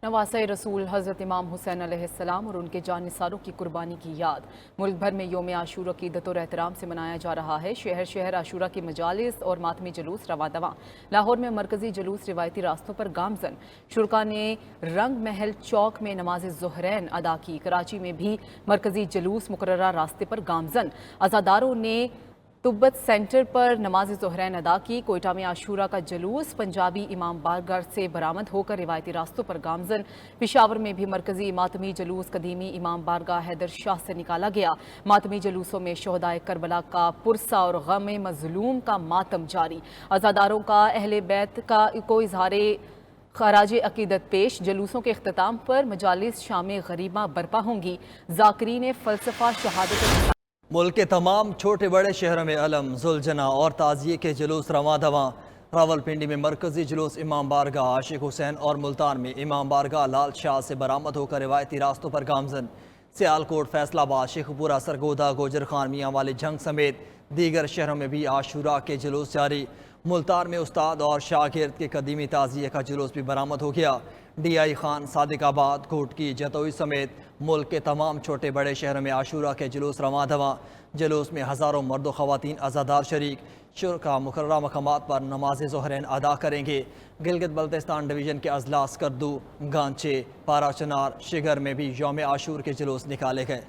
नवासा रसूल हज़रत इमाम हुसैन अलैहिस्सलाम और उनके जानिसारों की कुर्बानी की याद। मुल्क भर में योम आशूरा अक़ीदत और एहतराम से मनाया जा रहा है। शहर शहर आशूरा की मजालिस और मातमी जुलूस रवा दवा। लाहौर में मरकजी जुलूस रिवायती रास्तों पर गामजन। शुरका ने रंग महल चौक में नमाज ज़ुहरैन अदा की। कराची में भी मरकजी जुलूस मुकर्ररा रास्ते पर गामजन। अज़ादारों ने तुब्बत सेंटर पर नमाज ज़ुहरैन अदा की। कोयटा में आशूरा का जुलूस पंजाबी इमाम बारगाह से बरामद होकर रिवायती रास्तों पर गामजन। पिशावर में भी मरकजी मातमी जुलूस कदीमी इमाम बारगाह हैदर शाह से निकाला गया। मातमी जुलूसों में शहदाए करबला का पुरसा और गम मजलूम का मातम जारी। अज़ादारों का अहले बैत का को इजहार खराज अकीदत पेश। जुलूसों के अख्ताम पर मजालिस शाम गरीबा बरपा होंगी। जाकिरीन फ़लसफ़ा शहादत मुल्क के तमाम छोटे बड़े शहरों में अलम जुलजना और ताज़िए के जुलूस रवा दवा। रावलपिंडी में मरकजी जुलूस इमाम बारगाह आशिक हुसैन और मुल्तान में इमाम बारगाह लाल शाह से बरामद होकर रिवायती रास्तों पर गामजन। सियालकोट, फैसलाबाद, शेखपुरा, सरगोदा, गोजर खान, मियाँ वाली जंग समेत दीगर शहरों में भी आशूरा के जुलूस जारी। मुल्तान में उस्ताद और शागिर्द के कदीमी ताज़िए का जुलूस भी बरामद हो गया। DI खान, सादिकाबाद, घोटकी, जतोई समेत मुल्क के तमाम छोटे बड़े शहरों में आशूरा के जुलूस रवा दवा। जुलूस में हज़ारों मर्द व ख़वातीन अज़ादार शरीक। शुरका मुकर्ररा मकामात पर नमाज ज़ुहरैन अदा करेंगे। गिलगित बल्तिस्तान डिवीज़न के अजला, स्कर्दू, गांचे, पाराचनार, शिगर में भी यौम आशूर के जुलूस निकाले गए।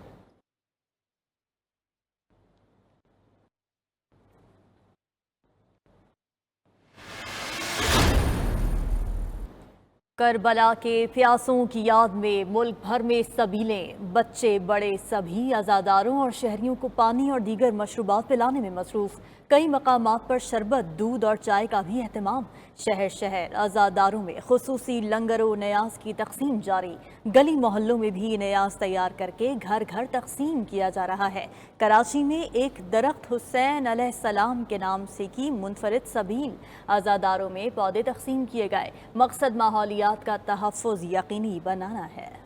करबला के प्यासों की याद में मुल्क भर में सबीलें, बच्चे बड़े सभी अज़ादारों और शहरियों को पानी और दीगर मशरूबात पिलाने में मसरूफ़। कई मकामात पर शरबत, दूध और चाय का भी अहतमाम। शहर शहर अज़ादारों में खुसूसी लंगर व नयाज की तकसीम जारी। गली मोहल्लों में भी नयाज तैयार करके घर घर तकसीम किया जा रहा है। कराची में एक दरख्त हुसैन अलैहिस्सलाम के नाम से की मुनफरिद सबील। अज़ादारों में पौधे तकसीम किए गए। मकसद माहौलियात का तहफ़्फ़ुज़ यकीनी बनाना है।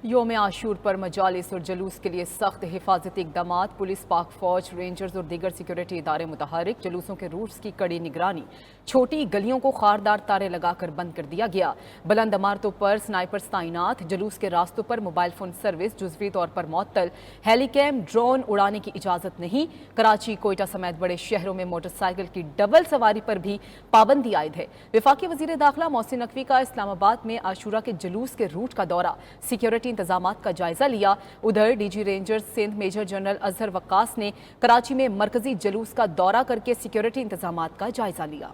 योम आशूर पर मजालिस और जुलूस के लिए सख्त हिफाजती इकदाम। पुलिस, पाक फौज, रेंजर्स और दीगर सिक्योरिटी इदारे मुतहरिक। जुलूसों के रूट्स की कड़ी निगरानी। छोटी गलियों को खारदार तारे लगाकर बंद कर दिया गया। बुलंद इमारतों पर स्नाइपर्स तैनात। जुलूस के रास्तों पर मोबाइल फोन सर्विस जुज़वी तौर पर मुअत्तल। हेलीकैम, ड्रोन उड़ाने की इजाज़त नहीं। कराची, कोयटा समेत बड़े शहरों में मोटरसाइकिल की डबल सवारी पर भी पाबंदी आयद है। वफाकी वज़ीर दाखिला मोहसिन नकवी का इस्लामाबाद में आशूरा के जुलूस के रूट का दौरा। सिक्योरिटी इंतजामात का जायजा लिया। उधर DG Rangers Sindh major general Azhar Waqqas ने कराची में मरकजी जुलूस का दौरा करके सिक्योरिटी इंतजामात का जायजा लिया।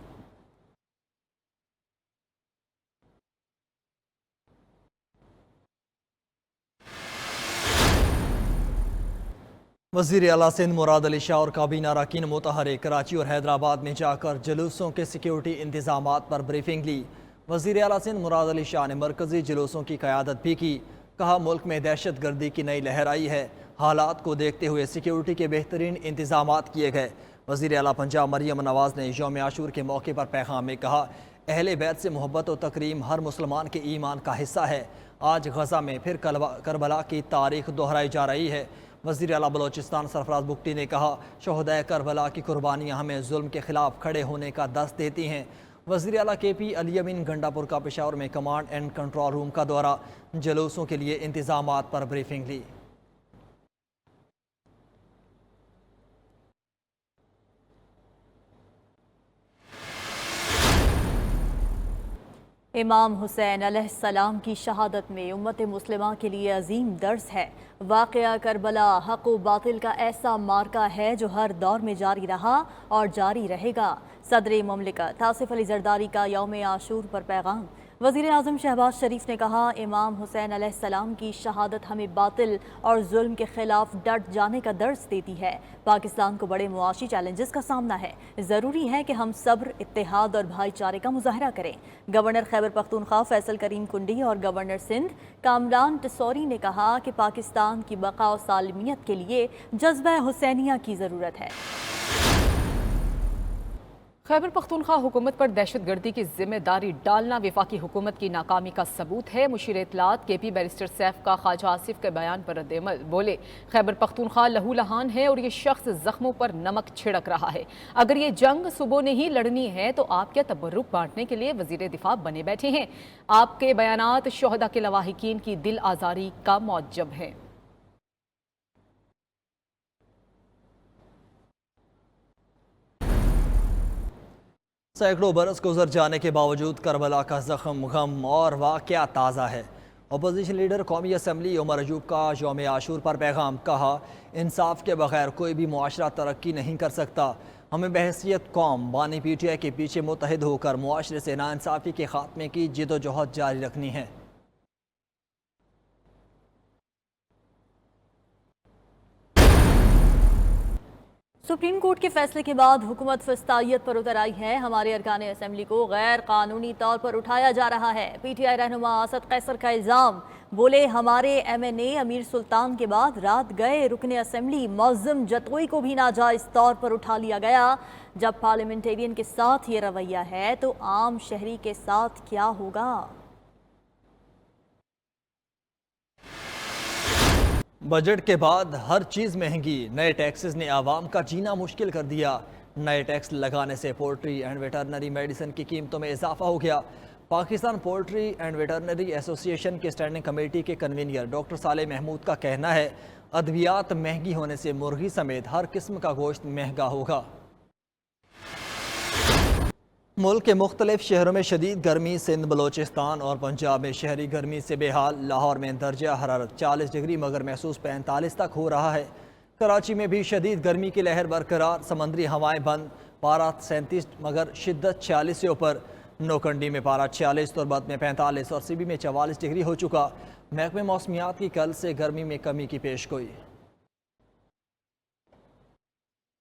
वज़ीर आला सिंध मुराद अली शाह और काबीना अरकान मुतहरिक कराची और हैदराबाद में जाकर जुलूसों के सिक्योरिटी इंतजामात पर ब्रीफिंग ली। वज़ीर आला सिंध मुराद अली शाह ने मरकजी जुलूसों की क़यादत भी की। कहा, मुल्क में दहशत गर्दी की नई लहर आई है। हालात को देखते हुए सिक्योरिटी के बेहतरीन इंतजामात किए गए। वज़ीर आला पंजाब मरियम नवाज़ ने यौम आशूर के मौके पर पैगाम में कहा, अहले बैत से मोहब्बत और तकरीम हर मुसलमान के ईमान का हिस्सा है। आज गज़ा में फिर करबला की तारीख दोहराई जा रही है। वज़ीर आला बलोचिस्तान सरफराज बुगटी ने कहा, शहदाए करबला की कुर्बानियाँ हमें जुल्म के खिलाफ खड़े होने का दस्त देती हैं। वज़ीर आला KP अली अमीन गंडापुर का पेशावर में कमांड एंड कंट्रोल रूम का दौरा। जुलूसों के लिए इंतजामात पर ब्रीफिंग ली। इमाम हुसैन अलैहिस्सलाम की शहादत में उम्मत मुस्लिमा के लिए अजीम दर्स है। वाक़या करबला हक़ व बातिल का ऐसा मार्का है जो हर दौर में जारी रहा और जारी रहेगा। सदर मुमलिकत आसिफ अली जरदारी का यौम आशूर पर पैगाम। वज़ीर आज़म शहबाज शरीफ ने कहा, इमाम हुसैन अलैहिस्सलाम की शहादत हमें बातिल और जुल्म के खिलाफ डट जाने का दर्स देती है। पाकिस्तान को बड़े मुआशी चैलेंजेस का सामना है। ज़रूरी है कि हम सब्र, इत्तेहाद और भाईचारे का मुजाहरा करें। गवर्नर खैबर पख्तूनख्वा फैसल करीम कुंडी और गवर्नर सिंध कामरान टिसौरी ने कहा कि पाकिस्तान की बका और सालमियत के लिए जज्बा हुसैनिया की ज़रूरत है। खैबर पख्तूनख्वा हुकूमत पर दहशतगर्दी की जिम्मेदारी डालना वफाकी हुकूमत की नाकामी का सबूत है। मुशीर इत्तलात KP बैरिस्टर सैफ का ख्वाजा आसिफ के बयान पर रद्द-ए-अमल। बोले, खैबर पख्तूनख्वा लहू लहान है और ये शख्स जख्मों पर नमक छिड़क रहा है। अगर ये जंग सुबह ने ही लड़नी है तो आप क्या तबर्रुक बांटने के लिए वजीर दिफा बने बैठे हैं? आपके बयानात शोहदा के लवाहिकीन की दिल आजारी का मौजब है। सैकड़ों बरस गुजर जाने के बावजूद करबला का जख्म, गम और वाक़या ताज़ा है। अपोजिशन लीडर कौमी असम्बली उमर अयूब का यौम आशूर पर पैगाम, कहा, इंसाफ के बगैर कोई भी मुआशरा तरक्की नहीं कर सकता। हमें बहैसियत कौम बानी PTI के पीछे मुतहद होकर मुआशरे से नाइंसाफ़ी के खात्मे की जिदोजहद जारी रखनी है। सुप्रीम कोर्ट के फैसले के बाद हुकूमत फस्तायत पर उतर आई है। हमारे अरकान असम्बली को गैर कानूनी तौर पर उठाया जा रहा है। PTI रहनुमा असद कैसर का इल्ज़ाम। बोले, हमारे MNA अमीर सुल्तान के बाद रात गए रुकने असम्बली मौज़म जतोई को भी नाजायज़ तौर पर उठा लिया गया। जब पार्लियामेंटेरियन के साथ ये रवैया है तो आम शहरी के साथ क्या होगा? बजट के बाद हर चीज़ महंगी। नए टैक्सेस ने आवाम का जीना मुश्किल कर दिया। नए टैक्स लगाने से पोल्ट्री एंड वेटरनरी मेडिसिन की कीमतों में इजाफा हो गया। Pakistan poultry and veterinary association के स्टैंडिंग कमेटी के कन्वीनर डॉक्टर साले महमूद का कहना है, अद्वियात महंगी होने से मुर्गी समेत हर किस्म का गोश्त महंगा होगा। मुल्क के मुख्तलिफ शहरों में शदीद गर्मी। सिंध, बलोचिस्तान और पंजाब में शहरी गर्मी से बेहाल। लाहौर में दर्जा हरारत 40 डिग्री मगर महसूस 45 तक हो रहा है। कराची में भी शदीद गर्मी की लहर बरकरार। समंदरी हवाएं बंद। पारा 37 मगर शिद्दत 46 से ऊपर। नौकंडी में पारा 46, तुरबत में 45 और CB में 44 डिग्री हो चुका। महकमे मौसमियात की कल से गर्मी में कमी की पेशगोई।